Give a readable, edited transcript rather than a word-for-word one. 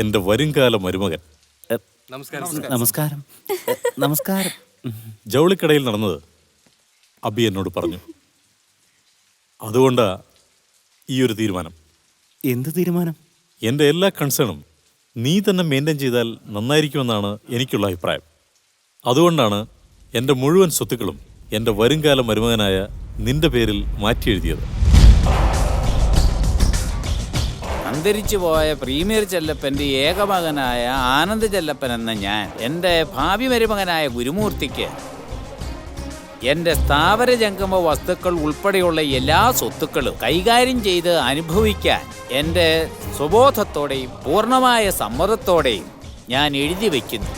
എൻ്റെ വരുംകാല മരുമകൻ. നമസ്കാരം. നമസ്കാരം. ജൗളിക്കടയിൽ നടന്നത് അബി എന്നോട് പറഞ്ഞു. അതുകൊണ്ടാ ഈ ഒരു തീരുമാനം. എന്ത് തീരുമാനം? എൻ്റെ എല്ലാ കൺസേണും നീ തന്നെ മെയിൻറ്റെയിൻ ചെയ്താൽ നന്നായിരിക്കുമെന്നാണ് എനിക്കുള്ള അഭിപ്രായം. അതുകൊണ്ടാണ് എൻ്റെ മുഴുവൻ സ്വത്തുക്കളും എൻ്റെ വരുംകാല മരുമകനായ നിന്റെ പേരിൽ മാറ്റി എഴുതിയത്. അന്തരിച്ചു പോയ പ്രീമിയർ ചെല്ലപ്പൻ്റെ ഏകമകനായ ആനന്ദ് ചെല്ലപ്പൻ എന്ന ഞാൻ എൻ്റെ ഭാവി മരുമകനായ ഗുരുമൂർത്തിക്ക് എൻ്റെ സ്ഥാവര ജംഗമ വസ്തുക്കൾ ഉൾപ്പെടെയുള്ള എല്ലാ സ്വത്തുക്കളും കൈകാര്യം ചെയ്ത് അനുഭവിക്കാൻ എൻ്റെ സ്വബോധത്തോടെയും പൂർണ്ണമായ സമ്മതത്തോടെയും ഞാൻ എഴുതി വയ്ക്കുന്നു.